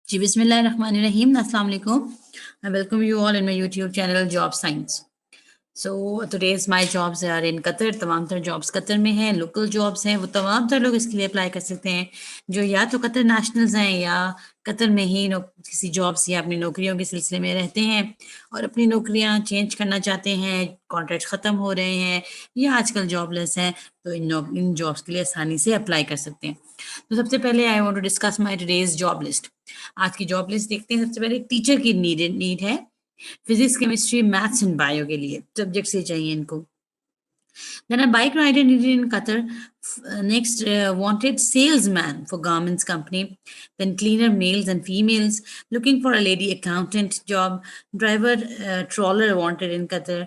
जी बिस्मिल्लाहिर्रहमानिर्रहीम अस्सलाम वालेकुम. I welcome you all in my YouTube channel Job Science. So today's my jobs are in Qatar. तमाम तर jobs Qatar में हैं, लोकल जॉब्स हैं, वो तमाम तर लोग इसके लिए अप्लाई कर सकते हैं जो या तो कतर नेशनल्स हैं या कतर में ही किसी जॉब्स या अपनी नौकरियों के सिलसिले में रहते हैं और अपनी नौकरियां चेंज करना चाहते हैं, कॉन्ट्रैक्ट ख़त्म हो रहे हैं या आजकल जॉबलेस हैं, तो इन जॉब्स के लिए आसानी से अप्लाई कर सकते हैं. तो सबसे पहले I want to discuss my today's job list. आज की जॉब लिस्ट देखते हैं. सबसे पहले टीचर की नीड है, physics chemistry maths and bio के लिए सब्जेक्ट से चाहिए इनको. Then a bike rider needed in Qatar. Next, wanted salesman for garments company. Then cleaner males and females. Looking for a lady accountant job. Driver trawler wanted in Qatar.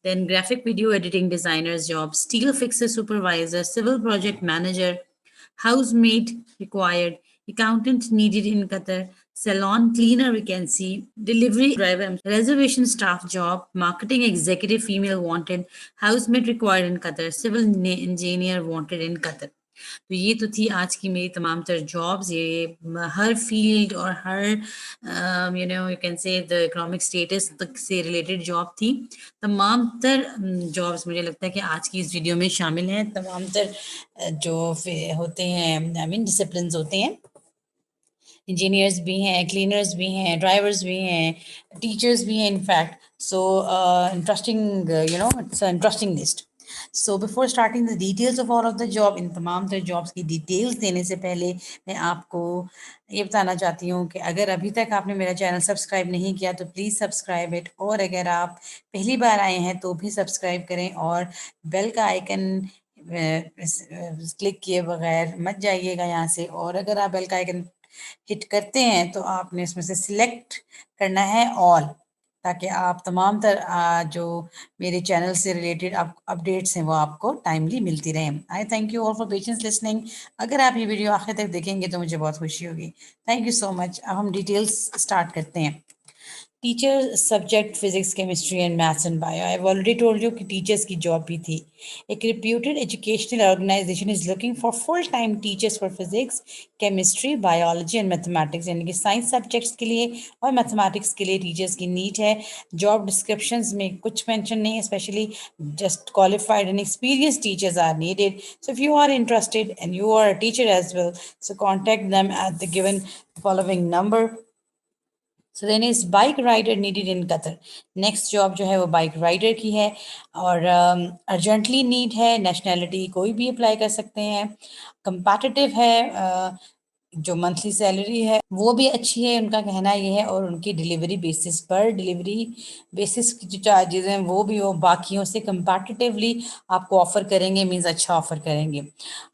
Then graphic video editing designer's job. Steel fixer supervisor. Civil project manager. Housemaid required. Accountant needed in Qatar. Salon cleaner vacancy. Delivery driver. Reservation staff job. Marketing executive female wanted. Housemaid required in Qatar. Civil engineer wanted in Qatar. तो ये तो थी आज की मेरी तमाम तर jobs. ये हर फील्ड और हर you can say the economic status तक से रिलेटेड जॉब थी. तमाम तर जॉब्स मुझे लगता है कि आज की इस वीडियो में शामिल हैं. तमाम तर जो होते हैं आई मीन डिसिप्लिन होते हैं, इंजीनियर्स भी हैं, क्लीनर्स भी हैं, ड्राइवर्स भी हैं, टीचर्स भी हैं in fact. So interesting, it's interesting list. So before starting the details of all of the job, इन तमाम तर जॉब्स की डिटेल्स देने से पहले मैं आपको ये बताना चाहती हूँ कि अगर अभी तक आपने मेरा चैनल सब्सक्राइब नहीं किया तो प्लीज़ सब्सक्राइब इट, और अगर आप पहली बार आए हैं तो भी सब्सक्राइब करें और बेल का आइकन क्लिक किए बगैर मत जाइएगा यहाँ से. और अगर आप बेल का आइकन हिट करते हैं तो आपने इसमें से सिलेक्ट करना है ऑल, ताकि आप तमाम तर जो मेरे चैनल से रिलेटेड अपडेट्स हैं वो आपको टाइमली मिलती रहें. आई thank you all for patience listening. अगर आप ये वीडियो आखिर तक देखेंगे तो मुझे बहुत खुशी होगी. Thank you so much. अब हम डिटेल्स स्टार्ट करते हैं. Teacher subject physics chemistry and maths and bio. I have already told you कि टीचर्स की जॉब भी थी. एक reputed educational organisation is looking for full time teachers for physics, chemistry, biology and mathematics, यानी कि science subjects के लिए और मैथमेटिक्स के लिए टीचर्स की नीड है. जॉब डिस्क्रिप्शंस में कुछ मेंशन नहीं है, specially just qualified and experience teachers are needed. So if you are interested and you are a teacher as well, so contact them at the given following number. So then is bike rider needed in Qatar. Next job जो है वो bike rider की है और urgently need है. Nationality कोई भी apply कर सकते हैं. कंपैटिटिव है. जो मंथली सैलरी है वो भी अच्छी है, उनका कहना ये है. और उनकी डिलीवरी बेसिस पर डिलीवरी बेसिस की जो चार्जेस हैं वो भी वो बाकियों से कंपैटिटिवली आपको ऑफ़र करेंगे, मीन्स अच्छा ऑफ़र करेंगे.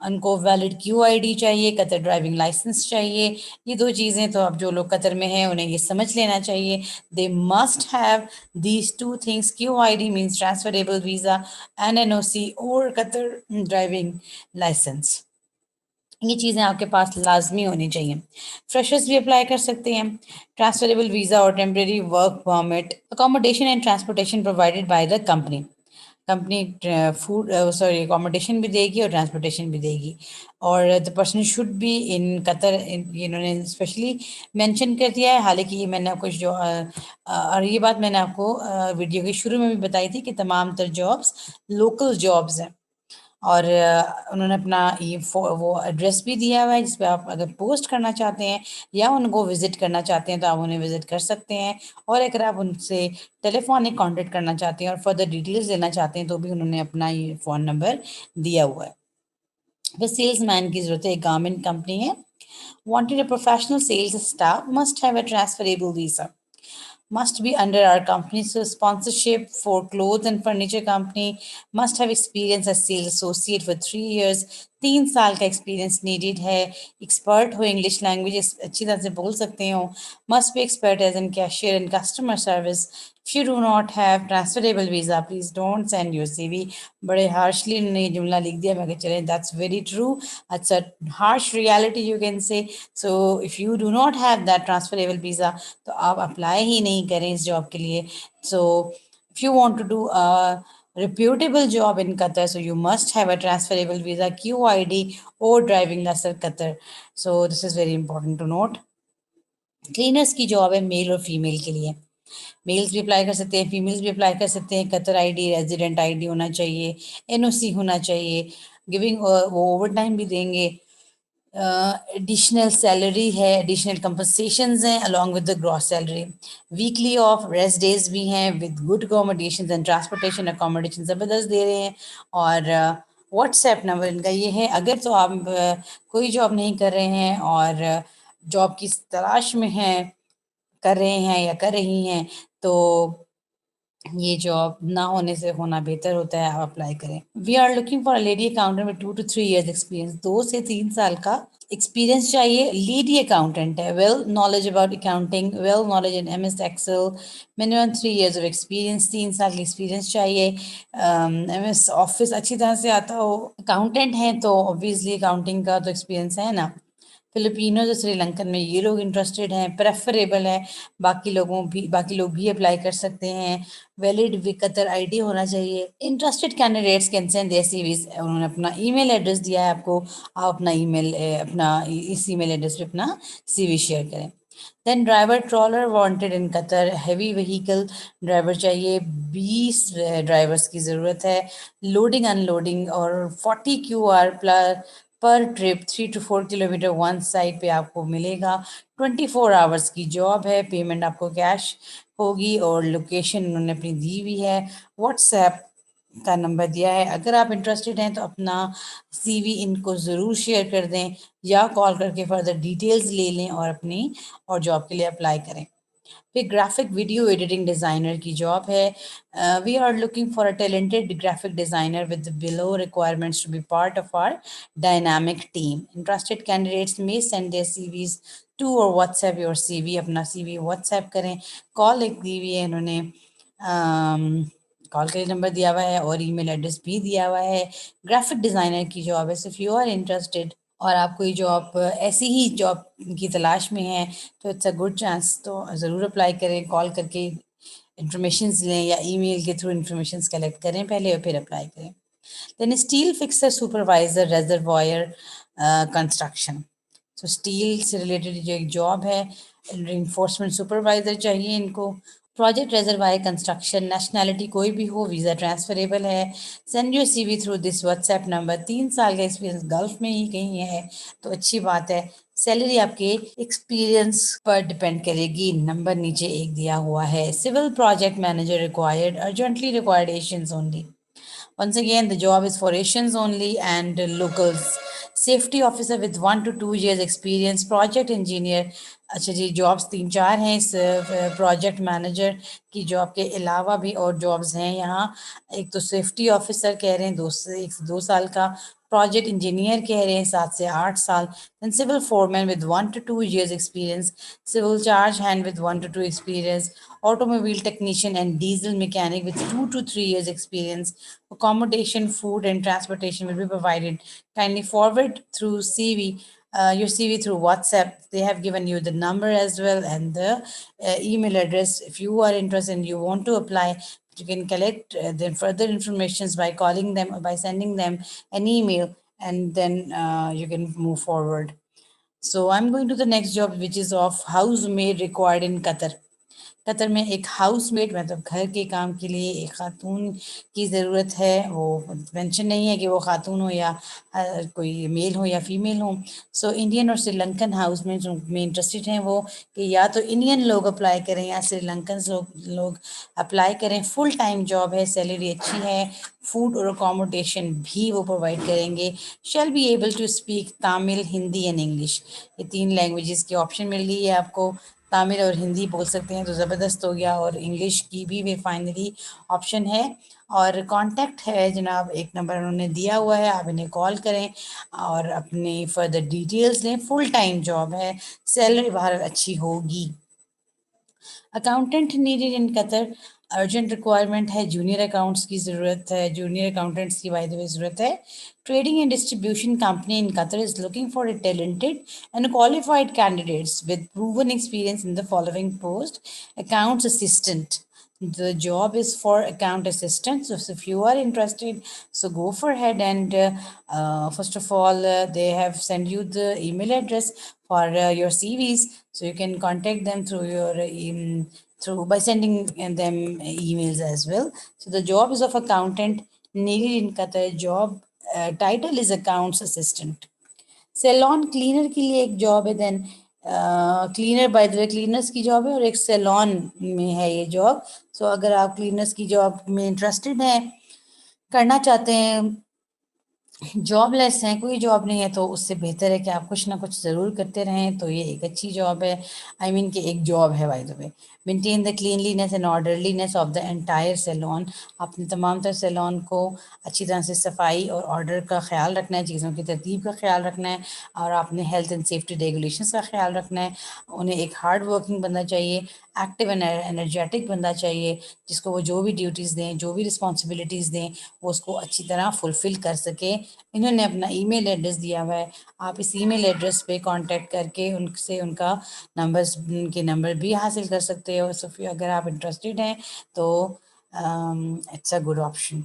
उनको वैलिड QID चाहिए, कतर ड्राइविंग लाइसेंस चाहिए. ये दो चीज़ें तो अब जो लोग कतर में हैं उन्हें ये समझ लेना चाहिए. They must have these two things. QID means transferable visa and NOC और कतर ड्राइविंग लाइसेंस. ये चीज़ें आपके पास लाजमी होनी चाहिए. फ्रेशर्स भी अप्लाई कर सकते हैं. ट्रांसफरेबल वीज़ा और temporary work permit. Accommodation and transportation provided by the company. Company food sorry accommodation भी देगी और ट्रांसपोर्टेशन भी देगी. और the person should be in Qatar. इन्होंने स्पेशली मेंशन कर दिया है. हालांकि ये मैंने आपको जो और ये बात मैंने आपको वीडियो के शुरू में भी बताई थी कि तमाम तर जॉब्स लोकल जॉब्स हैं. और उन्होंने अपना ये वो एड्रेस भी दिया हुआ है जिस पे आप अगर पोस्ट करना चाहते हैं या उनको विज़िट करना चाहते हैं तो आप उन्हें विज़िट कर सकते हैं. और अगर आप उनसे टेलीफोनिक कांटेक्ट करना चाहते हैं और फर्दर डिटेल्स लेना चाहते हैं तो भी उन्होंने अपना ये फ़ोन नंबर दिया हुआ है. फिर सेल्स मैन की ज़रूरत है. एक गारमेंट कंपनी है. Wanted a professional sales staff. Must have a transferable visa. Must be under our company. So sponsorship for clothes and furniture company. Must have experience as sales associate for 3 years. 3 साल का experience needed है. Expert हो English language अच्छी तरह से बोल सकते हो. Must be expert as in cashier and customer service. If you do not have transferable visa please don't send your CV. बड़े हार्शली उन्होंने ये जुमला लिख दिया. मैं चले that's very true. It's a harsh reality you can say. So if you do not have that transferable visa तो आप अप्लाई ही नहीं करें इस जॉब के लिए. So if you want to do reputable job in Qatar, so you must have a transferable visa, QID or driving license Qatar. So this is very important to note. Cleaners की job है mail और female के लिए। Mails भी apply कर सकते हैं, females भी अप्लाई कर सकते हैं। कतर आईडी, रेजिडेंट आईडी होना चाहिए, एनओसी होना चाहिए। गिविंग वो ओवर टाइम भी देंगे। एडिशनल सैलरी है, एडिशनल कंपनसेशंस हैं along with the gross salary. Weekly off, rest days भी हैं with good accommodation and transportation. Accommodation ज़बरदस्त दे रहे हैं। और व्हाट्सएप नंबर इनका ये है, अगर तो आप कोई जॉब नहीं कर रहे हैं और जॉब की तलाश में हैं, कर रहे हैं या कर रही हैं, तो ये जॉब ना होने से होना बेहतर होता है, आप अप्लाई करें। We are looking for a lady accountant with 2 to 3 years experience. 2 से 3 साल का एक्सपीरियंस चाहिए। लेडी अकाउंटेंट है, well knowledge about accounting, well knowledge in M S Excel, minimum 3 years of experience, 3 साल की एक्सपीरियंस चाहिए। एम एस ऑफिस अच्छी तरह से आता हो। अकाउंटेंट हैं तो ऑब्वियसली अकाउंटिंग का तो एक्सपीरियंस है ना। फिलिपिनोज और श्रीलंकन में ये लोग इंटरेस्टेड हैं, प्रेफरेबल है। बाकी लोग भी अप्लाई कर सकते हैं। वैलिड विकतर आईडी होना चाहिए। Interested candidates can send their CVs. उन्होंने अपना ईमेल एड्रेस दिया है आपको, आप अपना ईमेल इस ईमेल एड्रेस पे अपना सीवी शेयर करें। Then driver trawler wanted in Qatar, heavy vehicle driver चाहिए। 20 ड्राइवर्स की ज़रूरत है। लोडिंग अनलोडिंग और 40 QR प्लस पर trip, 3 to 4 kilometre one side पे आपको मिलेगा। 24 आवर्स की जॉब है। पेमेंट आपको कैश होगी और लोकेशन उन्होंने अपनी दी हुई है। व्हाट्सएप का नंबर दिया है। अगर आप इंटरेस्टेड हैं तो अपना सीवी इनको ज़रूर शेयर कर दें या कॉल करके फर्दर डिटेल्स ले लें और अपनी और जॉब के लिए अप्लाई करें। फिर ग्राफिक वीडियो एडिटिंग डिज़ाइनर की जॉब है। We are looking for a talented graphic designer with below requirements to be part of our dynamic team. Interested candidates may send their CVs to or WhatsApp your CV. अपना CV WhatsApp करें। Call एक दी हुई है इन्होंने, call के लिए number दिया हुआ है और ईमेल एड्रेस भी दिया हुआ है। ग्राफिक डिज़ाइनर की जॉब है। इफ़ यू आर इंटरेस्टेड और आप कोई जॉब ऐसी ही जॉब की तलाश में हैं तो इट्स अ गुड चांस, तो ज़रूर अप्लाई करें। कॉल करके इंफॉर्मेशंस लें या ईमेल के थ्रू इंफॉर्मेशंस कलेक्ट करें पहले और फिर अप्लाई करें। Then steel fixer supervisor, reservoir construction. तो स्टील से रिलेटेड जो एक जॉब है, इन्फोर्समेंट सुपरवाइजर चाहिए इनको। प्रोजेक्ट रेजरवायर कंस्ट्रक्शन, नेशनैलिटी कोई भी हो, वीज़ा ट्रांसफरेबल है। Send your CV through this WhatsApp number. 3 साल का एक्सपीरियंस, गल्फ में ही कहीं है तो अच्छी बात है। सैलरी आपके एक्सपीरियंस पर डिपेंड करेगी। नंबर नीचे एक दिया हुआ है। Civil project manager required, urgently required Asians only. Once again, the job is for Asians only and locals. Safety officer with 1 to 2 years experience. Project engineer. अच्छा जी, जॉब्स 3 4 हैं इस प्रोजेक्ट मैनेजर की जॉब के अलावा भी और जॉब्स हैं यहाँ। एक तो सेफ्टी ऑफिसर कह रहे हैं 1 से 2 साल का। प्रोजेक्ट इंजीनियर कह रहे हैं 7 से 8 साल। then civil foreman with 1 to 2 years experience. Civil charge hand with 1 to 2 experience. Automobile technician and diesel mechanic with 2 to 3 years experience. Accommodation, food and transportation will be provided. Kindly forward through CV, your CV through WhatsApp. They have given you the number as well and the email address. If you are interested and you want to apply, you can collect the further informations by calling them or by sending them an email, and then you can move forward. So I'm going to the next job, which is of housemaid required in Qatar. Qatar में एक housemate, मतलब घर के काम के लिए एक खातून की ज़रूरत है। वो मेंशन नहीं है कि वो खातून हो या कोई मेल हो या फीमेल हो। सो इंडियन और श्रीलंकन हाउसमेट में इंटरेस्टेड हैं वो, कि या तो इंडियन लोग अप्लाई करें या श्रीलंकन लोग अप्लाई करें। फुल टाइम जॉब है, सैलरी अच्छी है, फूड और अकोमोडेशन भी वो प्रोवाइड करेंगे। Shall be able to speak Tamil, Hindi and English. ये 3 लैंग्वेजेस की ऑप्शन मिल रही है आपको। तमिल और हिंदी बोल सकते हैं तो ज़बरदस्त हो गया, और इंग्लिश की भी वे फाइनली ऑप्शन है। और कांटेक्ट है जनाब, एक नंबर उन्होंने दिया हुआ है, आप इन्हें कॉल करें और अपनी फर्दर डिटेल्स लें। फुल टाइम जॉब है, सैलरी बाहर अच्छी होगी। Accountant needed in Qatar, urgent requirement है। जूनियर अकाउंट्स की ज़रूरत है, जूनियर अकाउंटेंट्स की बाय द वे ज़रूरत है। Trading and distribution company in Qatar is looking for a talented and qualified candidates with proven experience in the following post: accounts assistant, The job is for account assistant. So if you are interested, so go for ahead and first of all, they have sent you the email address for your CVs, so you can contact them through your through by sending them emails as well. So the job is of accountant needed in Qatar. Job title is accounts assistant. Salon cleaner के लिए एक job है, then cleaner by the way cleaners की job है, और एक salon में है ये जॉब. सो अगर आप क्लीनर्स की जॉब में इंटरेस्टेड हैं, करना चाहते हैं, जॉबलेस हैं, कोई जॉब नहीं है, तो उससे बेहतर है कि आप कुछ ना कुछ ज़रूर करते रहें. तो ये एक अच्छी जॉब है. आई मीन कि एक जॉब है bye the way. Maintain the cleanliness and orderliness of the entire salon. आपने तमाम तर सैलॉन को अच्छी तरह से सफाई और ऑर्डर का ख्याल रखना है, चीज़ों की तरतीब का ख्याल रखना है, और आपने हेल्थ एंड सेफ्टी रेगुलेशंस का ख्याल रखना है. उन्हें एक हार्ड वर्किंग बंदा चाहिए, एक्टिव एंड एनर्जेटिक बंदा चाहिए, जिसको वो जो भी ड्यूटीज़ दें, जो भी रिस्पॉन्सिबिलिटीज़ दें, वो उसको अच्छी तरह फुलफ़िल कर सके. इन्होंने अपना ईमेल एड्रेस दिया हुआ है. आप इस ईमेल एड्रेस पे कांटेक्ट करके उनसे उनका उनके नंबर भी हासिल कर सकते हो. सो अगर आप इंटरेस्टेड हैं तो it's a good option.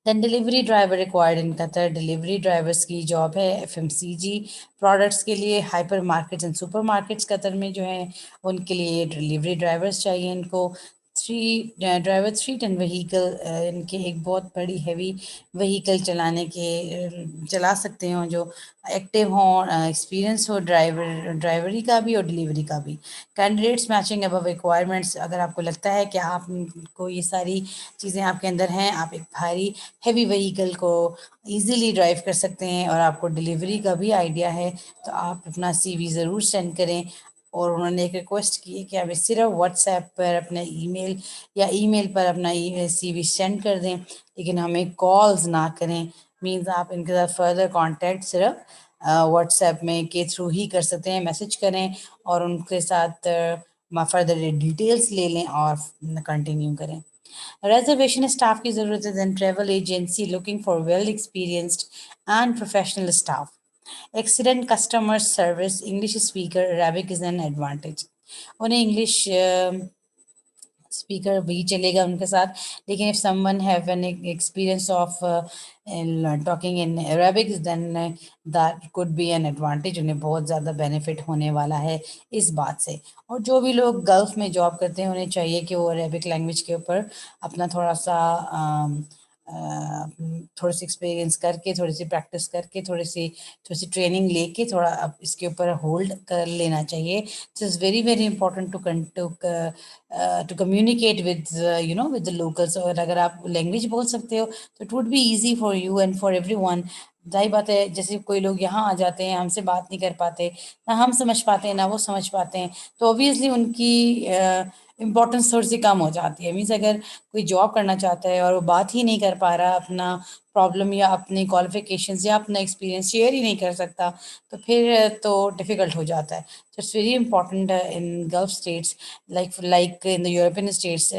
Then delivery driver required in Qatar. Delivery drivers की जॉब है एफएमसीजी प्रोडक्ट्स के लिए. Hypermarkets and supermarkets Qatar में जो हैं, उनके लिए डिलीवरी ड्राइवर्स चाहिए इनको. 3 ड्राइवर 3 टन व्हीकल, इनके एक बहुत बड़ी हैवी व्हीकल चला सकते हों, जो एक्टिव हों, एक्सपीरियंस हो ड्राइवरी का भी और डिलीवरी का भी. Candidates matching above requirements. अगर आपको लगता है कि आपको ये सारी चीज़ें आपके अंदर हैं, आप एक भारी हैवी व्हीकल को इजीली ड्राइव कर सकते हैं, और आपको डिलीवरी का भी आइडिया है, तो आप अपना सीवी ज़रूर सेंड करें. और उन्होंने एक रिक्वेस्ट की है कि आप सिर्फ व्हाट्सएप पर अपने ईमेल या ईमेल पर अपना सीवी सेंड कर दें, लेकिन हमें कॉल्स ना करें. मीन्स आप इनके साथ फर्दर कांटेक्ट सिर्फ व्हाट्सएप में के थ्रू ही कर सकते हैं. मैसेज करें और उनके साथ फर्दर डिटेल्स ले लें और कंटिन्यू करें. रिजर्वेशन स्टाफ की ज़रूरत है. Then travel agency looking for well experienced and professional staff. Excellent customer service. English speaker Arabic is an advantage. उन्हें इंग्लिश स्पीकर भी चलेगा उनके साथ, लेकिन if someone have an experience of talking in Arabic, then that could be an advantage. उन्हें बहुत ज़्यादा benefit होने वाला है इस बात से. और जो भी लोग गल्फ़ में जॉब करते हैं, उन्हें चाहिए कि वो अरेबिक लैंग्वेज के ऊपर अपना थोड़ा सा थोड़ी सी एक्सपीरियंस करके, थोड़ी सी प्रैक्टिस करके, थोड़ी सी ट्रेनिंग लेके थोड़ा अब इसके ऊपर होल्ड कर लेना चाहिए. It is very very important to communicate with with the locals. और अगर आप लैंग्वेज बोल सकते हो तो it would be easy for you and for everyone. जाहिर बात है, जैसे कोई लोग यहाँ आ जाते हैं, हमसे बात नहीं कर पाते, ना हम समझ पाते हैं ना वो समझ पाते हैं, तो ऑब्वियसली उनकी इम्पोर्टेंस थोड़ी सी कम हो जाती है. मीन्स अगर कोई जॉब करना चाहता है और वो बात ही नहीं कर पा रहा, अपना प्रॉब्लम या अपनी क्वालिफिकेशंस या अपना एक्सपीरियंस शेयर ही नहीं कर सकता, तो फिर तो डिफ़िकल्ट हो जाता है. तो it's very important in gulf states, like in the European states,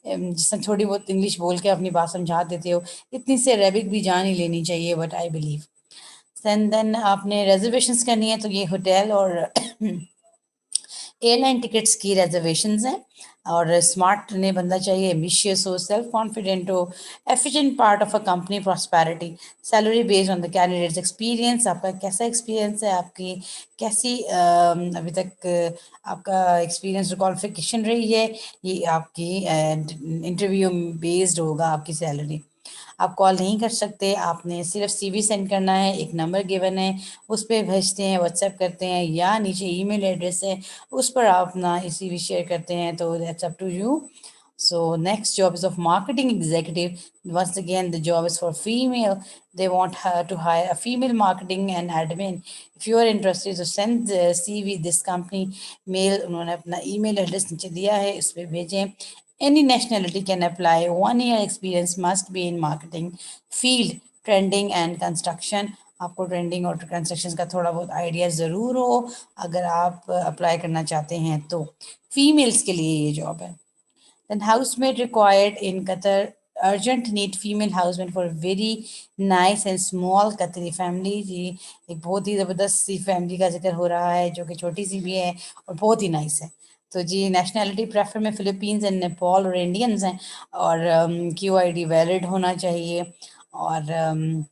जिसमें थोड़ी बहुत इंग्लिश बोल के अपनी बात समझा देते हो, इतनी से अरेबिक भी जान ही लेनी चाहिए. बट आई बिलीव देन आपने रिजर्वेशंस करनी है, तो ये होटल और एयरलाइन टिकट्स की रिजर्वेशंस हैं. और स्मार्ट ने बंदा चाहिए, एम्बिशियस हो, सेल्फ कॉन्फिडेंट हो, efficient part of a company prosperity. Salary based on the candidates experience. आपका कैसा एक्सपीरियंस है, आपकी कैसी अभी तक आपका एक्सपीरियंस और क्वालिफिकेशन रही है, ये आपकी इंटरव्यू बेस्ड होगा आपकी सैलरी. आप कॉल नहीं कर सकते, आपने सिर्फ सीवी सेंड करना है. एक नंबर गिवन है, उस पर भेजते हैं, व्हाट्सएप करते हैं, या नीचे ईमेल एड्रेस है, उस पर आप अपना सीवी शेयर करते हैं. तो that's up to you. So next job is of marketing executive. Once again, the job is for female. They want her to hire a female marketing and admin. If you are interested, so send the CV this company mail. उन्होंने अपना email address नीचे दिया है, इस पे भेजें. Any nationality can apply. 1 year experience must be in marketing field, trending and construction. आपको trending और कंस्ट्रक्शन का थोड़ा बहुत आइडिया ज़रूर हो अगर आप अप्लाई करना चाहते हैं तो. फीमेल्स के लिए ये जॉब है. Then housemaid required in Qatar. Urgent need female housemaid for very nice and small Qatari family. जी एक बहुत ही ज़बरदस्त सी फैमिली का जिक्र हो रहा है, जो कि छोटी सी भी है और बहुत ही नाइस है. तो जी नेशनैलिटी प्रेफर में फ़िलिपींस एंड नेपाल और इंडियंस हैं, और QID वैलिड होना चाहिए, और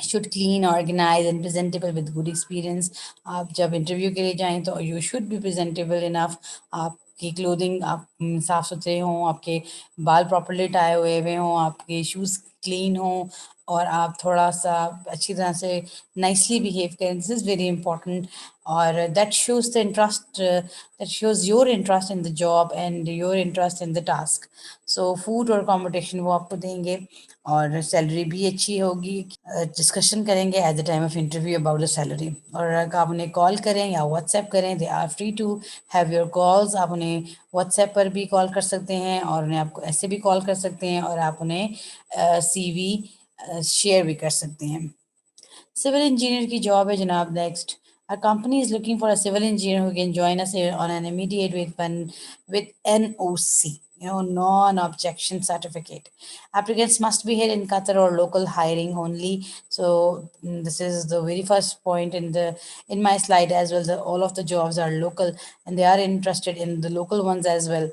should clean, organise and presentable with good experience. आप जब इंटरव्यू के लिए जाएं तो you should be presentable enough. आपकी क्लोथिंग आप साफ़ सुथरे हों, आपके बाल प्रॉपरली टाए हुए हों, आपके शूज़ क्लीन हों, और आप थोड़ा सा अच्छी तरह से नाइसली बिहेव करें। दिस इज़ वेरी इंपॉर्टेंट, और that shows the interest, that shows your interest in the job and your interest in the task. So food और अकोमोडेशन वो आपको देंगे, और सैलरी भी अच्छी होगी। डिस्कशन करेंगे at the time of interview about the salary, और अगर आप उन्हें कॉल करें या व्हाट्सएप करें, they are free to have your calls. आप उन्हें व्हाट्सएप पर भी कॉल कर सकते हैं, और उन्हें आपको ऐसे भी कॉल कर सकते हैं, और आप उन्हें CV शेयर भी कर सकते हैं। सिविल इंजीनियर की जॉब है जनाब next. Our company is looking for a civil engineer who can join us here on an immediate with NOC, non-objection certificate. Applicants must be here in Qatar or local hiring only. So this is the very first point in my slide as well. All of the jobs are local, and they are interested in the local ones as well,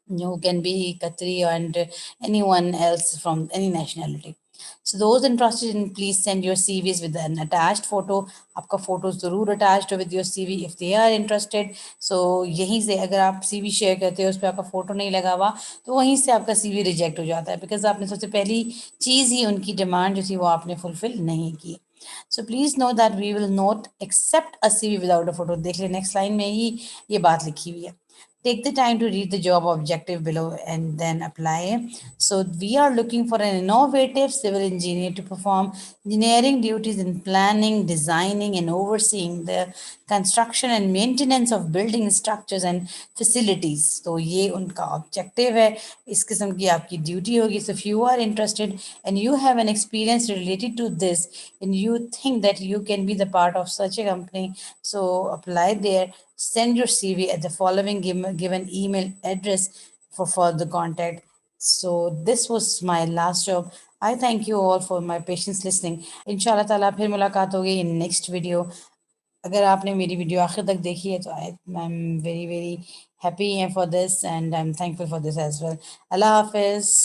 who can be Qatari and anyone else from any nationality. So those interested in, please send your CVs with an attached photo. आपका photo ज़रूर attached हो with your CV if they are interested. So यहीं से अगर आप CV share करते हो, उस पर आपका photo नहीं लगा हुआ, तो वहीं से आपका CV reject हो जाता है, because आपने सबसे पहली चीज़ ही उनकी डिमांड जो थी वो आपने फुलफिल नहीं की. So please know that we will not accept a CV without a photo. देख ले next line में ही ये बात लिखी हुई है. Take the time to read the job objective below and then apply. So we are looking for an innovative civil engineer to perform engineering duties in planning, designing, and overseeing the construction and maintenance of building structures and facilities. तो ये उनका objective है, इस किस्म की आपकी duty होगी. So if you are interested and you have an experience related to this, and you think that you can be the part of such a company, so apply there. Send your CV at the following given email address for further contact. So this was my last job. I thank you all for my patience listening. इंशाल्लाह ताला फिर मुलाकात होगी in next video. अगर आपने मेरी video आखिर तक देखी है तो I'm very very happy for this, and I'm thankful for this as well. Allah Hafiz.